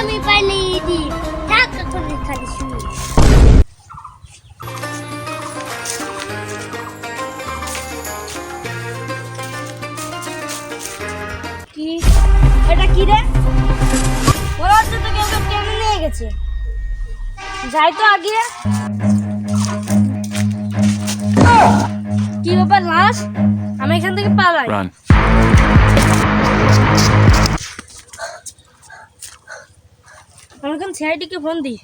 সালামি পাইলে ইদি থাক এখন খালি শুনি। কি এটা কি রে? ওরা তো কেউ টেনে নিয়ে গেছে। যাই তো আগে। কি ব্যাপার লাশ? আমি এখান থেকে পালাই। এখন সিআইডিকে ফোন দি।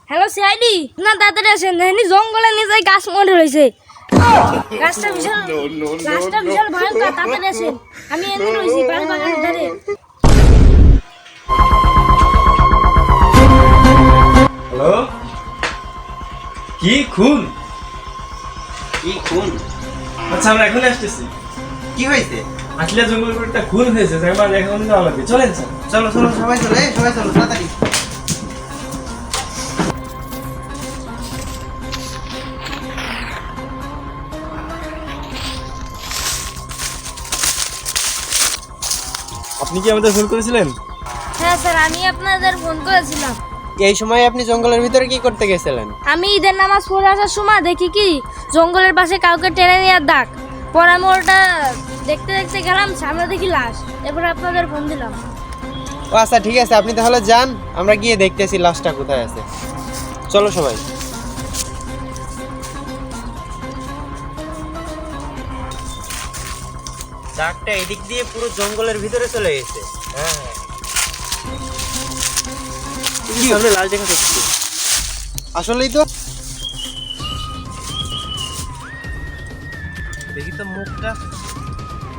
হ্যালো সিআইডি, না তাড়াতাড়ি আসেন, দেখেনি জঙ্গলে নিয়ে যাই গাছ মরে রয়েছে। গাছটা বিশাল ভয়ঙ্কর, তাড়াতাড়ি আসেন। আমি এনে রয়েছি বাড়ি বাগানের ধারে। হ্যালো, কি খুন? কি খুন? আচ্ছা আমরা এখন আসতেছি। কি হয়েছে? আসলে জঙ্গল একটা খুন হয়েছে, মানে এখন যাওয়া লাগবে। চলেন স্যার। চলো চলো সবাই চলো, সবাই চলো তাড়াতাড়ি। আপনি কি আমাদের ফোন করেছিলেন? হ্যাঁ স্যার, আমি আপনাদের ফোন করেছিলাম। এই সময় আপনি জঙ্গলের ভিতরে কি করতে গেছিলেন? আমি ঈদের নামাজ পড়ে আসার সময় দেখি কি জঙ্গলের পাশে কাউকে টেনে নেওয়ার ডাক। পরে আমি ওটা দেখতে দেখতে গেলাম, সামনে দেখি লাশ। এরপরে আপনাদের ফোন দিলাম। ও আচ্ছা ঠিক আছে, আপনি তাহলে যান, আমরা গিয়ে দেখতেছি লাশটা কোথায় আছে। চলো সবাই। ডাকটা এদিক দিয়ে পুরো জঙ্গলের ভিতরে চলে গেছে। হ্যাঁ সামনে লাশ দেখা যাচ্ছে। আসলেই তো। দেখি তো মুখটা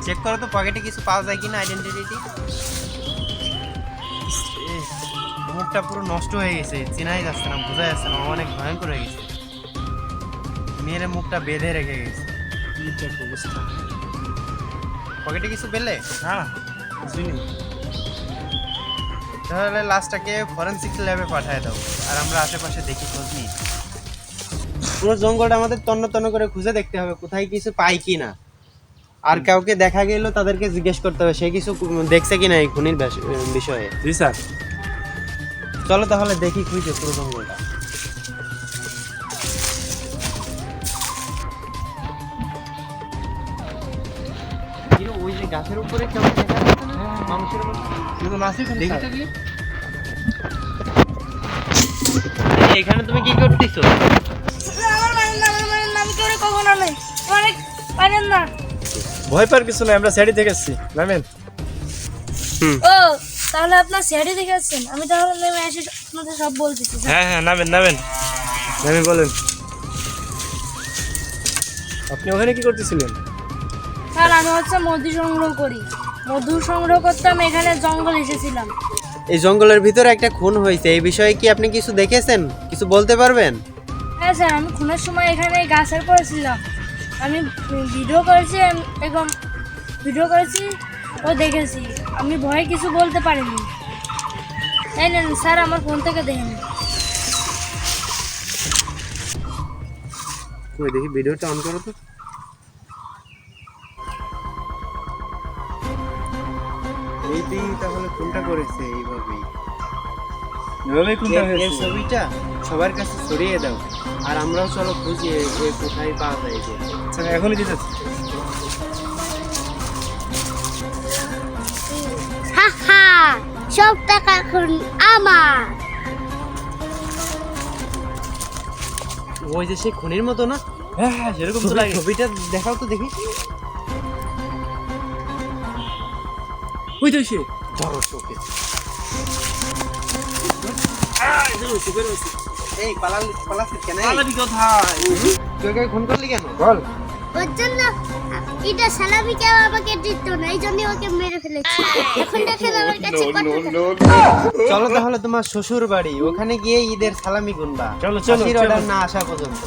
চেক করো তো, পকেটে কিছু পাওয়া যায় কিনা আইডেন্টিটি। মুখটা পুরো নষ্ট হয়ে গেছে, চেনাই যাচ্ছে না, বোঝা যাচ্ছে না, অনেক ভয়ঙ্কর হয়ে গেছে। মেয়ের মুখটা বেঁধে রেখে গেছে। অবস্থা। পকেটে কিছু পেলে? না কিছুই নেই। তাহলে লাশটাকে ফরেনসিক ল্যাবে পাঠিয়ে দাও, আর আমরা আশেপাশে দেখি, খোঁজ নিই। পুরো জঙ্গলটা আমাদের তন্ন তন্ন করে খুঁজে দেখতে হবে কোথায় কিছু পাই কি না। আর কাউকে দেখা গেল তাদেরকে জিজ্ঞেস করতে হবে সে কিছু দেখছে কিনা এই খুনির বিষয়ে। জি স্যার। চলো তাহলে দেখি খুঁজে পুরো জঙ্গলটা। ওই যে গাছের উপরে কেমন দেখা যাচ্ছে না মানুষের মতো? দেখি তো কি এখানে তুমি কি করতেছো? ভয় পার কিছু নাই, আমরা সাইডে থেকে আসছি। নামেন। ও তাহলে আপনার সিআইডি দেখে আসছেন? আমি তাহলে নেমে এসে আপনাদের সব বলতেছি। হ্যাঁ হ্যাঁ নামেন নামেন। নামে বলেন। আপনি ওখানে কি করতেছিলেন? স্যার আমি হচ্ছে মধু সংগ্রহ করি। মধু সংগ্রহ করতে আমি এখানে জঙ্গল এসেছিলাম। এই জঙ্গলের ভিতরে একটা খুন হয়েছে, এই বিষয়ে কি আপনি কিছু দেখেছেন? কিছু বলতে পারবেন? হ্যাঁ স্যার, আমি খুনের সময় এখানে গাছের পড়েছিলাম। আমি ভিডিও করেছি এবং ভিডিও করেছি ও দেখেছি। আমি ভয়ে কিছু বলতে পারিনি। এই নেন স্যার, আমার ফোন থেকে দেখেন। ওই দেখি ভিডিওটা অন করো তো। এইটাই তাহলে কোনটা করেছে এইভাবেই। এভাবেই কোনটা এর হয়েছে? ছবিটা সবার কাছে ছড়িয়ে দাও, আর আমরাও চলো খুঁজি এ কোথায় পাওয়া যায় এটা। আচ্ছা এখনই দিতে চাচ্ছি। হাহা, সব টাকা এখন আমার। ওই যে সেই খুনির মতো না? হ্যাঁ হ্যাঁ সেরকম তো লাগে। ছবিটা দেখাও তো দেখি। ওই তো সে। ধরো ওকে। এই পালাচ্ছিস কেন? পালাবি কোথায়? তুই ওকে খুন করলি কেন? বল। ওর জন্য এটা সালামি কেউ আমাকে দিত না, এই জন্য ওকে মেরে ফেলেছি। এখন দেখেন আমার কাছে কত টাকা। চলো তাহলে তোমার শ্বশুর বাড়ি, ওখানে গিয়ে ঈদের সালামি গুনবা। চলো, চলো, ফাঁসির চলো। অর্ডার না আসা পর্যন্ত।